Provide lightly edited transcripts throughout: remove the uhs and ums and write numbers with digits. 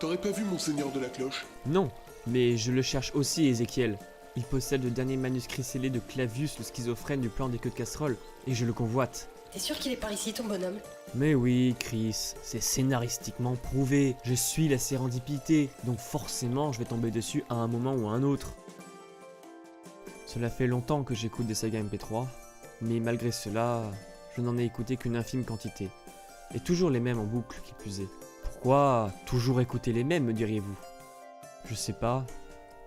T'aurais pas vu Monseigneur de la Cloche? Non, mais je le cherche aussi, Ézéchiel. Il possède le dernier manuscrit scellé de Clavius, le schizophrène du plan des queues de casserole, et je le convoite. T'es sûr qu'il est par ici, ton bonhomme? Mais oui, Chris, c'est scénaristiquement prouvé. Je suis la sérendipité, donc forcément je vais tomber dessus à un moment ou à un autre. Cela fait longtemps que j'écoute des sagas MP3, mais malgré cela, je n'en ai écouté qu'une infime quantité. Et toujours les mêmes en boucle, qui plus est. Pourquoi toujours écouter les mêmes, me diriez-vous? Je sais pas.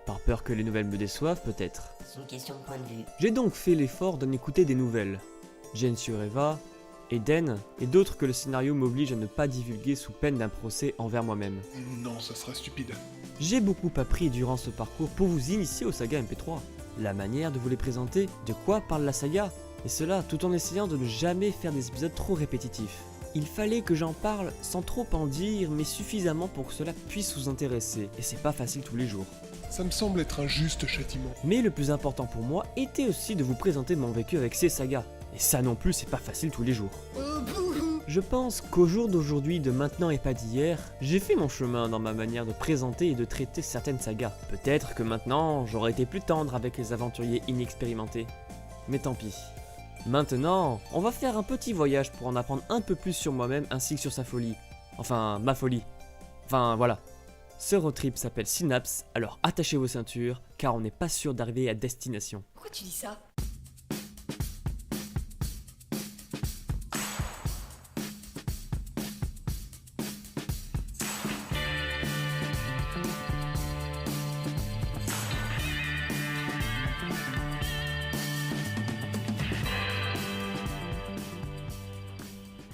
Par peur que les nouvelles me déçoivent, peut-être. C'est une question de point de vue. J'ai donc fait l'effort d'en écouter des nouvelles. Jane sur Eva, Eden, et d'autres que le scénario m'oblige à ne pas divulguer sous peine d'un procès envers moi-même. Non, ça sera stupide. J'ai beaucoup appris durant ce parcours pour vous initier aux sagas MP3. La manière de vous les présenter, de quoi parle la saga, et cela tout en essayant de ne jamais faire des épisodes trop répétitifs. Il fallait que j'en parle sans trop en dire, mais suffisamment pour que cela puisse vous intéresser, et c'est pas facile tous les jours. Ça me semble être un juste châtiment. Mais le plus important pour moi était aussi de vous présenter mon vécu avec ces sagas, et ça non plus c'est pas facile tous les jours. Je pense qu'au jour d'aujourd'hui, de maintenant et pas d'hier, j'ai fait mon chemin dans ma manière de présenter et de traiter certaines sagas. Peut-être que maintenant, j'aurais été plus tendre avec les aventuriers inexpérimentés. Mais tant pis. Maintenant, on va faire un petit voyage pour en apprendre un peu plus sur moi-même ainsi que sur sa folie. Enfin, ma folie. Enfin, voilà. Ce road trip s'appelle Synapse, alors attachez vos ceintures, car on n'est pas sûr d'arriver à destination. Pourquoi tu dis ça?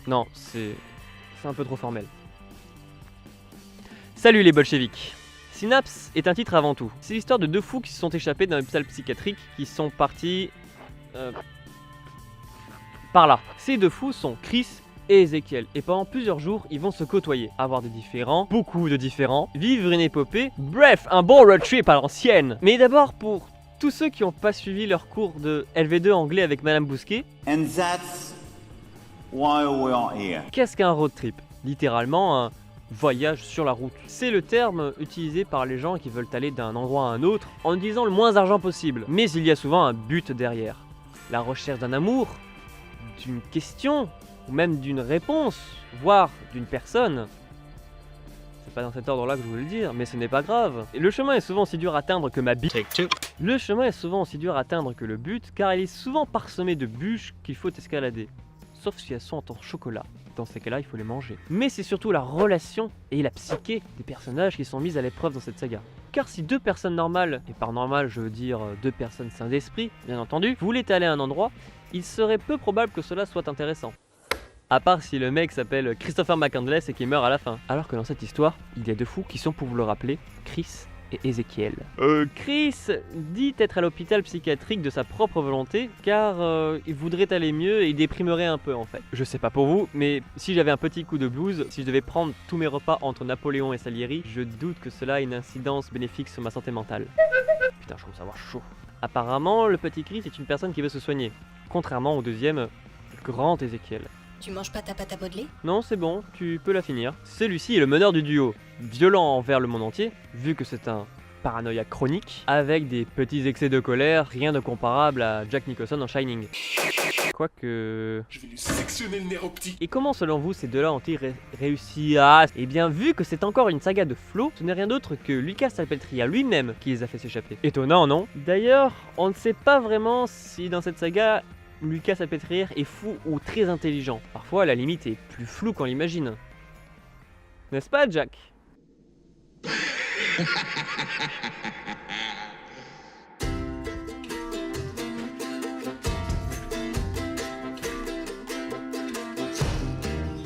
Non, c'est un peu trop formel. Salut les bolcheviks. Synapse est un titre avant tout. C'est l'histoire de deux fous qui se sont échappés d'un hôpital psychiatrique qui sont partis... par là. Ces deux fous sont Chris et Ézéchiel, et pendant plusieurs jours, ils vont se côtoyer, avoir des différends, beaucoup de différends, vivre une épopée, bref, un bon road trip à l'ancienne. Mais d'abord, pour tous ceux qui n'ont pas suivi leur cours de LV2 anglais avec Madame Bousquet, And that's why we are here. qu'est-ce qu'un road trip? Littéralement un voyage sur la route. C'est le terme utilisé par les gens qui veulent aller d'un endroit à un autre en utilisant le moins d'argent possible. Mais il y a souvent un but derrière. La recherche d'un amour, d'une question, ou même d'une réponse, voire d'une personne. C'est pas dans cet ordre-là que je voulais le dire, mais ce n'est pas grave. Et le chemin est souvent aussi dur à atteindre que ma bite. Le chemin est souvent aussi dur à atteindre que le but, car il est souvent parsemé de bûches qu'il faut escalader. Sauf si elles sont en chocolat. Dans ces cas-là, il faut les manger. Mais c'est surtout la relation et la psyché des personnages qui sont mises à l'épreuve dans cette saga. Car si deux personnes normales, et par normal je veux dire deux personnes saines d'esprit, bien entendu, voulaient aller à un endroit, il serait peu probable que cela soit intéressant. À part si le mec s'appelle Christopher McCandless et qu'il meurt à la fin. Alors que dans cette histoire, il y a deux fous qui sont, pour vous le rappeler, Chris et Ézéchiel. Chris dit être à l'hôpital psychiatrique de sa propre volonté car il voudrait aller mieux et il déprimerait un peu en fait. Je sais pas pour vous, mais si j'avais un petit coup de blues, si je devais prendre tous mes repas entre Napoléon et Salieri, je doute que cela ait une incidence bénéfique sur ma santé mentale. Putain, je commence à avoir chaud. Apparemment, le petit Chris est une personne qui veut se soigner, contrairement au deuxième, le grand Ézéchiel. Tu manges pas ta pâte à modeler? Non, c'est bon, tu peux la finir. Celui-ci est le meneur du duo, violent envers le monde entier, vu que c'est un paranoïaque chronique, avec des petits excès de colère, rien de comparable à Jack Nicholson en Shining. Quoique... Je vais lui sectionner le nerf optique. Et comment selon vous ces deux-là ont-ils réussi à... Eh bien vu que c'est encore une saga de flow, ce n'est rien d'autre que Lucas Salpetria lui-même qui les a fait s'échapper. Étonnant, non? D'ailleurs, on ne sait pas vraiment si dans cette saga... Lucas Salpêtrière est fou ou très intelligent. Parfois, la limite est plus floue qu'on l'imagine. N'est-ce pas, Jack?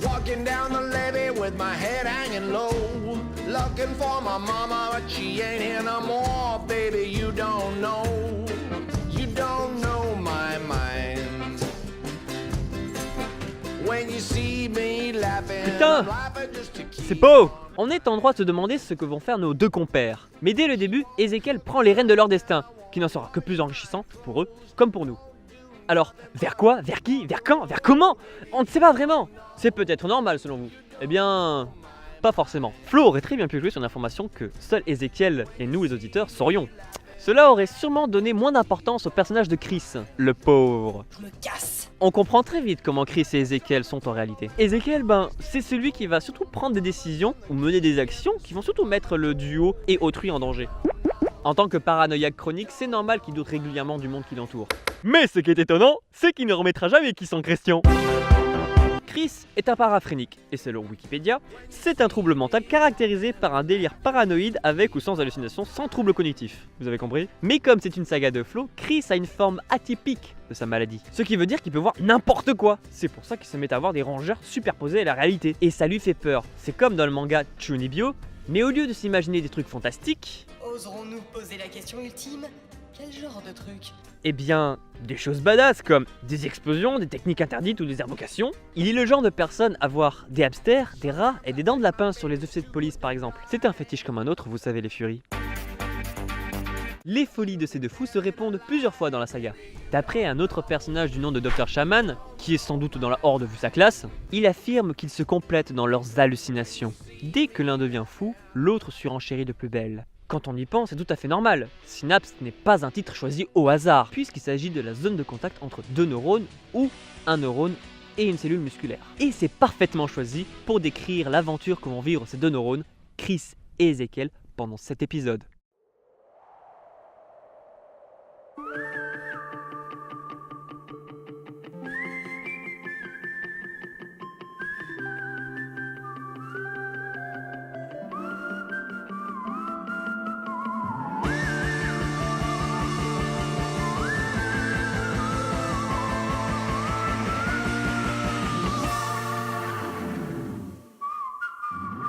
Walking down the levee with my head hanging low, looking for my mama, but she ain't here no more. Baby, you don't know my mind. When you see me laughing, Putain, I'm laughing just to keep c'est beau! On est en droit de se demander ce que vont faire nos deux compères. Mais dès le début, Ézéchiel prend les rênes de leur destin, qui n'en sera que plus enrichissant pour eux, comme pour nous. Alors, vers quoi? Vers qui? Vers quand? Vers comment? On ne sait pas vraiment. C'est peut-être normal selon vous. Eh bien, Pas forcément. Flo aurait très bien pu jouer sur une information que seul Ezekiel et nous les auditeurs saurions. Cela aurait sûrement donné moins d'importance au personnage de Chris, le pauvre. Je me casse. On comprend très vite comment Chris et Ezekiel sont en réalité. Ezekiel, c'est celui qui va surtout prendre des décisions ou mener des actions qui vont surtout mettre le duo et autrui en danger. En tant que paranoïaque chronique, c'est normal qu'il doute régulièrement du monde qui l'entoure. Mais ce qui est étonnant, c'est qu'il ne remettra jamais qui en question. Chris est un paraphrénique, et selon Wikipédia, c'est un trouble mental caractérisé par un délire paranoïde avec ou sans hallucination, sans trouble cognitif. Vous avez compris? Mais comme c'est une saga de Flo, Chris a une forme atypique de sa maladie. Ce qui veut dire qu'il peut voir n'importe quoi. C'est pour ça qu'il se met à voir des rongeurs superposés à la réalité. Et ça lui fait peur. C'est comme dans le manga Chunibyo, mais au lieu de s'imaginer des trucs fantastiques, Oserons-nous poser la question ultime? Quel genre de truc? eh bien, des choses badass comme des explosions, des techniques interdites ou des invocations. Il est le genre de personne à voir des hamsters, des rats et des dents de lapin sur les officiers de police par exemple. C'est un fétiche comme un autre, vous savez les furies. Les folies de ces deux fous se répondent plusieurs fois dans la saga. D'après un autre personnage du nom de Dr Shaman, qui est sans doute dans la horde vu sa classe, il affirme qu'ils se complètent dans leurs hallucinations. Dès que l'un devient fou, l'autre surenchérit de plus belle. Quand on y pense, c'est tout à fait normal. Synapse n'est pas un titre choisi au hasard, puisqu'il s'agit de la zone de contact entre deux neurones ou un neurone et une cellule musculaire. Et c'est parfaitement choisi pour décrire l'aventure que vont vivre ces deux neurones, Chris et Ezekiel, pendant cet épisode.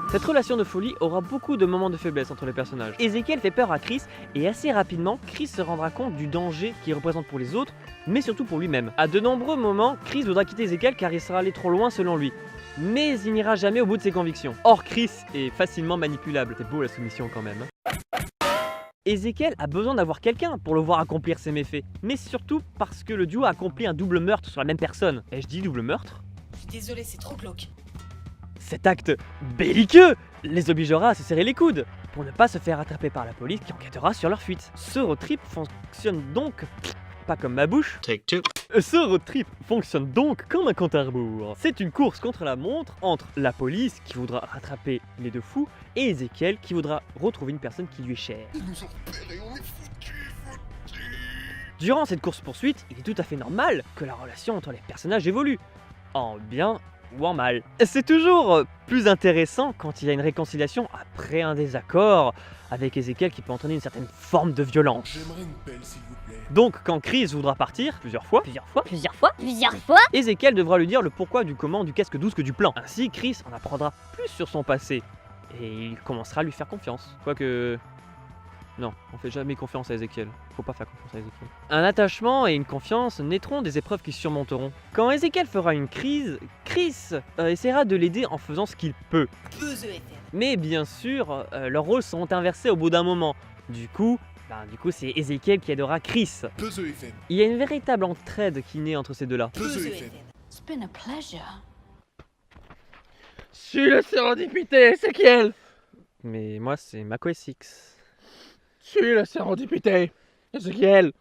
Cette relation de folie aura beaucoup de moments de faiblesse entre les personnages. Ezekiel fait peur à Chris et assez rapidement, Chris se rendra compte du danger qu'il représente pour les autres, mais surtout pour lui-même. À de nombreux moments, Chris voudra quitter Ezekiel car il sera allé trop loin selon lui. Mais il n'ira jamais au bout de ses convictions. Or, Chris est facilement manipulable. C'est beau la soumission quand même. Ezekiel a besoin d'avoir quelqu'un pour le voir accomplir ses méfaits. Mais surtout parce que le duo a accompli un double meurtre sur la même personne. Ai-je dit double meurtre? Je suis désolée, c'est trop glauque. Cet acte belliqueux les obligera à se serrer les coudes pour ne pas se faire attraper par la police qui enquêtera sur leur fuite. Ce road trip fonctionne donc pas comme ma bouche. Take two. Ce road trip fonctionne donc comme un compte à rebours. C'est une course contre la montre entre la police qui voudra rattraper les deux fous et Ezekiel qui voudra retrouver une personne qui lui est chère. Ils nous ont repérés, on est foutus. Durant cette course-poursuite, il est tout à fait normal que la relation entre les personnages évolue, en bien ou en mal. C'est toujours plus intéressant quand il y a une réconciliation après un désaccord avec Ezekiel qui peut entraîner une certaine forme de violence. J'aimerais une pelle, s'il vous plaît. Donc quand Chris voudra partir, plusieurs fois, Ezekiel devra lui dire le pourquoi du comment, du casque douce que du plan. Ainsi, Chris en apprendra plus sur son passé et il commencera à lui faire confiance. Quoique... Non, on fait jamais confiance à Ezekiel. Faut pas faire confiance à Ezekiel. Un attachement et une confiance naîtront des épreuves qui surmonteront. Quand Ezekiel fera une crise, Chris essaiera de l'aider en faisant ce qu'il peut. Mais bien sûr, leurs rôles seront inversés au bout d'un moment. Du coup, c'est Ezekiel qui aidera Chris. Peuze FM. Il y a une véritable entraide qui naît entre ces deux-là. Peuze FM. It's been a pleasure. Suis le sérendipité, Ezekiel. Mais moi, c'est Mako SX. Suis le sérendipité, Ezekiel.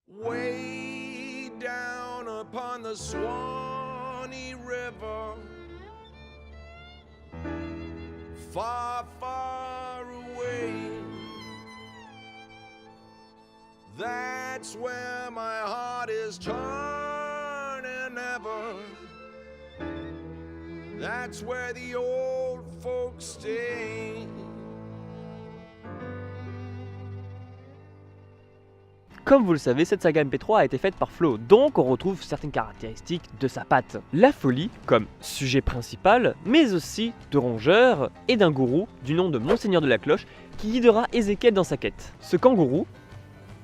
Way down upon the Swanee River, far, far away. That's where my heart is turning ever. That's where the old folks stay. Comme vous le savez, cette saga MP3 a été faite par Flo, donc on retrouve certaines caractéristiques de sa patte. La folie, comme sujet principal, mais aussi de rongeurs et d'un gourou du nom de Monseigneur de la Cloche qui guidera Ezekiel dans sa quête. Ce kangourou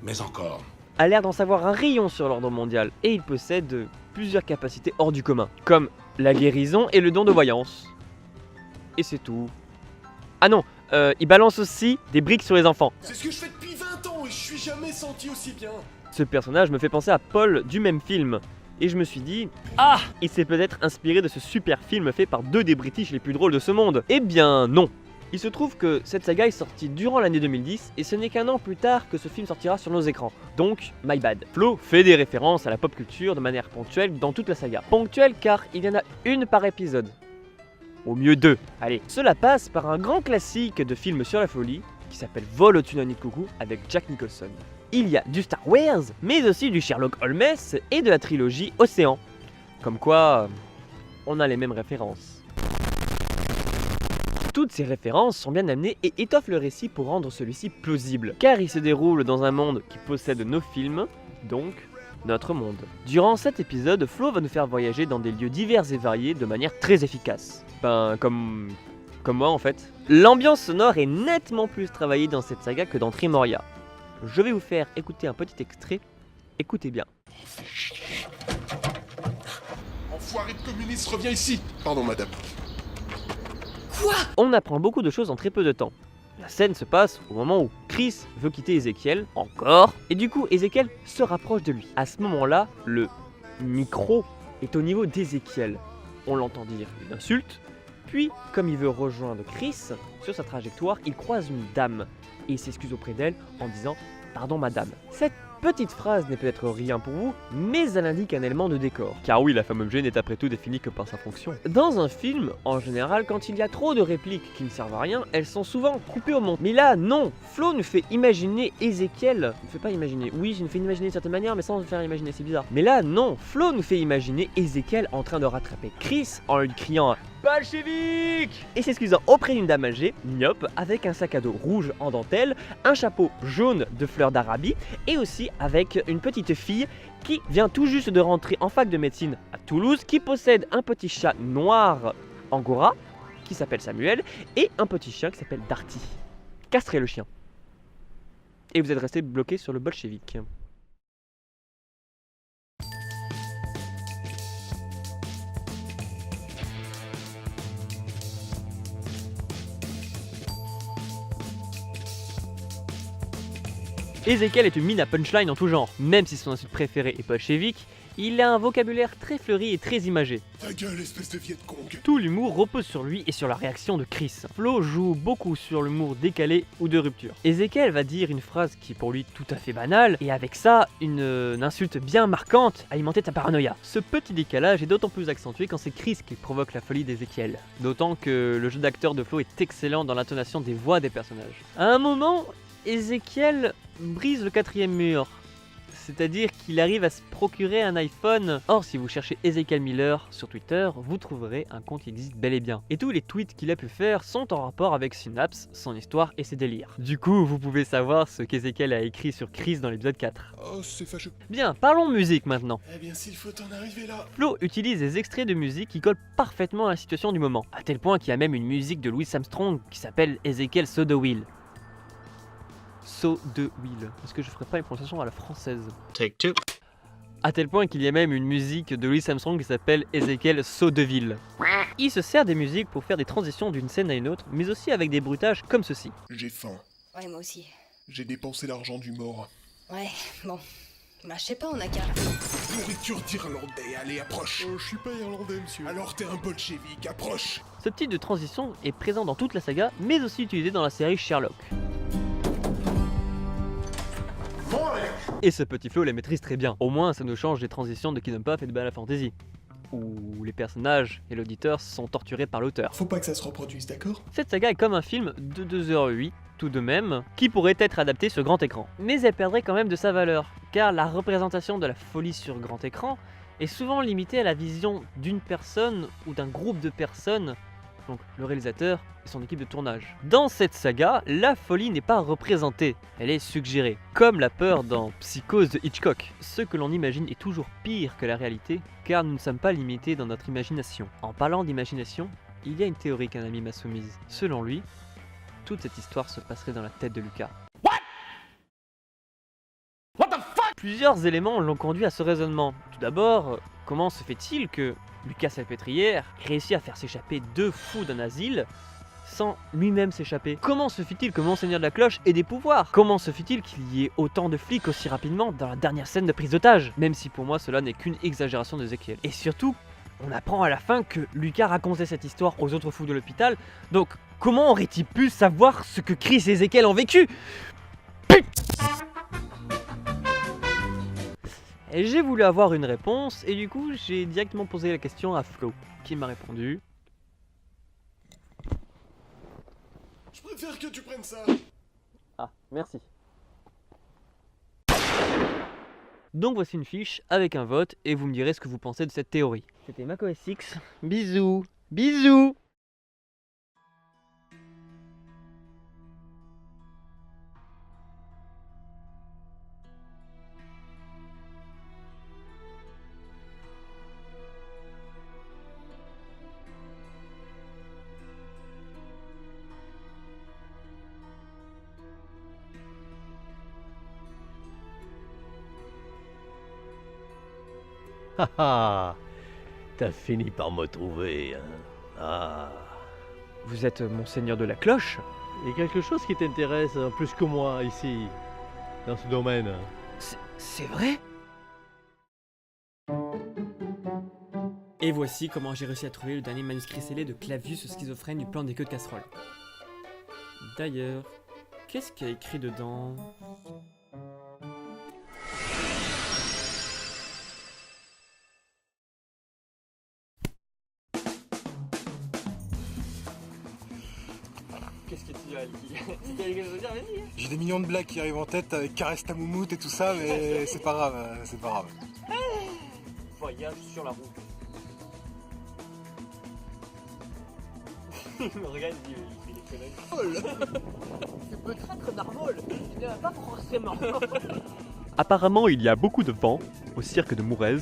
Mais encore. a l'air d'en savoir un rayon sur l'ordre mondial et il possède plusieurs capacités hors du commun, comme la guérison et le don de voyance. Et c'est tout. Ah non, il balance aussi des briques sur les enfants. C'est ce que je fais depuis 20 ans et je suis jamais senti aussi bien. Ce personnage me fait penser à Paul du même film. Et je me suis dit, ah, il s'est peut-être inspiré de ce super film fait par deux des British les plus drôles de ce monde. Eh bien non. Il se trouve que cette saga est sortie durant l'année 2010 et ce n'est qu'un an plus tard que ce film sortira sur nos écrans. Donc, my bad. Flo fait des références à la pop culture de manière ponctuelle dans toute la saga. Ponctuelle car il y en a une par épisode. Au mieux deux. Allez. Cela passe par un grand classique de film sur la folie qui s'appelle Vol au-dessus d'un nid de coucou avec Jack Nicholson. Il y a du Star Wars, mais aussi du Sherlock Holmes et de la trilogie Océan. Comme quoi, on a les mêmes références. Toutes ces références sont bien amenées et étoffent le récit pour rendre celui-ci plausible, car il se déroule dans un monde qui possède nos films, donc notre monde. Durant cet épisode, Flo va nous faire voyager dans des lieux divers et variés de manière très efficace. Comme moi en fait. L'ambiance sonore est nettement plus travaillée dans cette saga que dans Trimoria. Je vais vous faire écouter un petit extrait, écoutez bien. Enfoiré de communiste, reviens ici. Pardon, madame. On apprend beaucoup de choses en très peu de temps. La scène se passe au moment où Chris veut quitter Ezekiel, encore, et du coup Ezekiel se rapproche de lui. À ce moment-là, le micro est au niveau d'Ezekiel. On l'entend dire une insulte, puis comme il veut rejoindre Chris, sur sa trajectoire, il croise une dame, et il s'excuse auprès d'elle en disant « Pardon madame ». Cette petite phrase n'est peut-être rien pour vous, mais elle indique un élément de décor. Car oui, la femme objet n'est après tout définie que par sa fonction. Dans un film, en général, quand il y a trop de répliques qui ne servent à rien, elles sont souvent coupées au montage. Mais là, non. Flo nous fait imaginer Ezekiel. Ne fait pas imaginer. Oui, je nous fais imaginer de certaine manière, mais sans nous faire imaginer, c'est bizarre. Mais là, non. Flo nous fait imaginer Ezekiel en train de rattraper Chris en lui criant Bolchevique et s'excusant auprès d'une dame âgée, myope, avec un sac à dos rouge en dentelle, un chapeau jaune de fleurs d'Arabie et aussi avec une petite fille qui vient tout juste de rentrer en fac de médecine à Toulouse, qui possède un petit chat noir angora qui s'appelle Samuel et un petit chien qui s'appelle Darty. Castrez le chien. Et vous êtes resté bloqué sur le bolchevique. Ezekiel est une mine à punchline en tout genre. Même si son insulte préférée est bolchevique, il a un vocabulaire très fleuri et très imagé. Ta gueule, espèce de Viet Cong. Tout l'humour repose sur lui et sur la réaction de Chris. Flo joue beaucoup sur l'humour décalé ou de rupture. Ezekiel va dire une phrase qui est pour lui tout à fait banale, et avec ça, une insulte bien marquante, alimenter ta paranoïa. Ce petit décalage est d'autant plus accentué quand c'est Chris qui provoque la folie d'Ezekiel. D'autant que le jeu d'acteur de Flo est excellent dans l'intonation des voix des personnages. À un moment, Ezekiel brise le quatrième mur. C'est-à-dire qu'il arrive à se procurer un iPhone. Or, si vous cherchez Ezekiel Miller sur Twitter, vous trouverez un compte qui existe bel et bien. Et tous les tweets qu'il a pu faire sont en rapport avec Synapse, son histoire et ses délires. Du coup, vous pouvez savoir ce qu'Ezekiel a écrit sur Chris dans l'épisode 4. Oh, c'est fâcheux. Bien, parlons musique maintenant. Eh bien, s'il faut en arriver là. Flo utilise des extraits de musique qui collent parfaitement à la situation du moment. À tel point qu'il y a même une musique de Louis Armstrong qui s'appelle Ezekiel So the Wheel. So de Will. Est-ce que je ferais pas une prononciation à la française? Take two. À tel point qu'il y a même une musique de Louis Armstrong qui s'appelle Ezekiel Saudeville. Il se sert des musiques pour faire des transitions d'une scène à une autre, mais aussi avec des bruitages comme ceci. J'ai faim. Ouais, moi aussi. J'ai dépensé l'argent du mort. Ouais, bon. Bah, je sais pas, on a qu'à. Nourriture d'Irlandais, allez, approche. Je suis pas irlandais, monsieur. Alors t'es un bolchevique, approche. Ce type de transition est présent dans toute la saga, mais aussi utilisé dans la série Sherlock. Et ce petit Flo les maîtrise très bien. Au moins ça nous change des transitions de Kingdom Puff et de Final Fantasy, où les personnages et l'auditeur sont torturés par l'auteur. Faut pas que ça se reproduise, d'accord? Cette saga est comme un film de 2h08, tout de même, qui pourrait être adapté sur grand écran. Mais elle perdrait quand même de sa valeur, car la représentation de la folie sur grand écran est souvent limitée à la vision d'une personne ou d'un groupe de personnes, donc le réalisateur et son équipe de tournage. Dans cette saga, la folie n'est pas représentée, elle est suggérée, comme la peur dans Psychose de Hitchcock. Ce que l'on imagine est toujours pire que la réalité, car nous ne sommes pas limités dans notre imagination. En parlant d'imagination, il y a une théorie qu'un ami m'a soumise. Selon lui, toute cette histoire se passerait dans la tête de Lucas. What the fuck? Plusieurs éléments l'ont conduit à ce raisonnement. Tout d'abord, comment se fait-il que Lucas Salpêtrière réussit à faire s'échapper deux fous d'un asile sans lui-même s'échapper? Comment se fait-il que Monseigneur de la Cloche ait des pouvoirs? Comment se fait-il qu'il y ait autant de flics aussi rapidement dans la dernière scène de prise d'otage? Même si pour moi cela n'est qu'une exagération d'Ézéchiel. Et surtout, on apprend à la fin que Lucas racontait cette histoire aux autres fous de l'hôpital, donc comment aurait-il pu savoir ce que Chris et Ézéchiel ont vécu? Et j'ai voulu avoir une réponse, et du coup j'ai directement posé la question à Flo, qui m'a répondu... Je préfère que tu prennes ça. Ah, merci. Donc voici une fiche avec un vote, et vous me direz ce que vous pensez de cette théorie. C'était macOS X, bisous, bisous. Ah ah, t'as fini par me trouver, hein. Ah. Vous êtes Monseigneur de la Cloche? Il y a quelque chose qui t'intéresse plus que moi ici, dans ce domaine. C'est vrai? Et voici comment j'ai réussi à trouver le dernier manuscrit scellé de Clavius schizophrène du plan des queues de casserole. D'ailleurs, qu'est-ce qu'il y a écrit dedans? Qu'est-ce que tu as dit? Tu as quelque chose à dire? Vas-y. J'ai des millions de blagues qui arrivent en tête avec caresse ta moumoute et tout ça, mais c'est pas grave, c'est pas grave. Voyage sur la route. Regarde, il fait des conneries. C'est peut-être narvol, il n'y en a pas forcément. Apparemment, il y a beaucoup de vent au cirque de Mourez.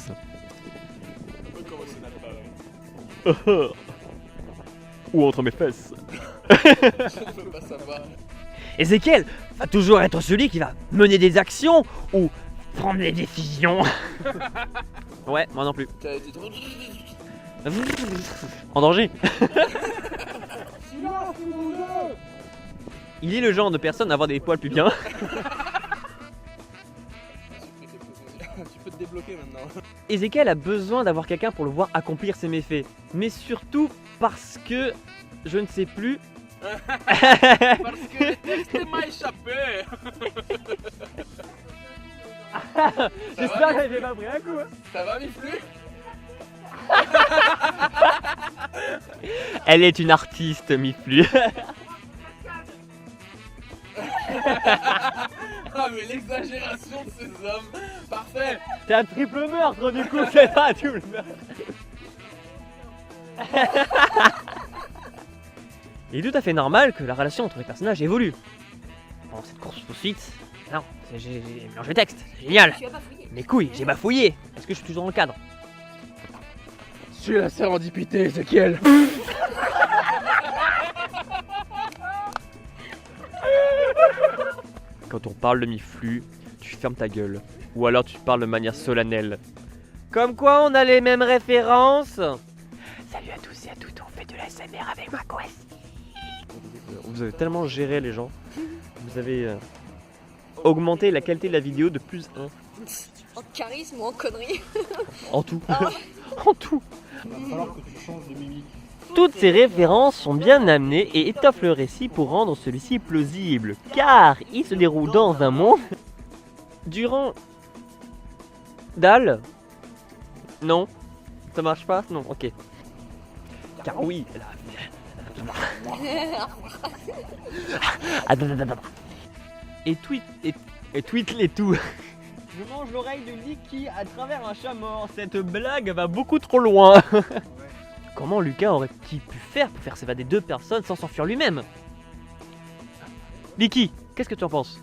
Ou entre mes fesses. Je ne peux pas savoir. Ézéchiel va toujours être celui qui va mener des actions ou prendre des décisions. Ouais, moi non plus. T'as été trop... En danger. Il est le genre de personne à avoir des poils pubiens. Tu peux te débloquer maintenant. Ézéchiel a besoin d'avoir quelqu'un pour le voir accomplir ses méfaits. Mais surtout parce que... je ne sais plus... Parce que le texte m'a échappé. J'espère que j'ai pas pris un coup. Ça va, Miflu? Elle est une artiste, Miflu. Ah mais l'exagération de ces hommes. Parfait. C'est un triple meurtre du coup, c'est pas un double meurtre. Il est tout à fait normal que la relation entre les personnages évolue. Pendant cette course-poursuite, non, j'ai mélangé le texte, c'est génial. Tu as bafouillé. Mes couilles, j'ai bafouillé. Est-ce que je suis toujours dans le cadre? Suis la sérendipité, Ézéchiel. Quand on parle de Miflu, tu fermes ta gueule. Ou alors tu parles de manière solennelle. Comme quoi on a les mêmes références. Salut à tous et à toutes, on fait de la SMR avec macOS. Vous avez tellement géré les gens. Vous avez augmenté la qualité de la vidéo de plus 1. En charisme ou en connerie? En tout. Ah En tout. Il va falloir que tu changes de mimique. Toutes ces références sont bien amenées et étoffent le récit pour rendre celui-ci plausible, car il se déroule dans un monde durant... Dalle? Non? Ça marche pas? Non, ok. Car oui, et tweet les tout. Je mange l'oreille de Licky à travers un chat mort. Cette blague va beaucoup trop loin. Comment Lucas aurait-il pu faire pour faire s'évader deux personnes sans s'enfuir lui-même? Licky, qu'est-ce que tu en penses?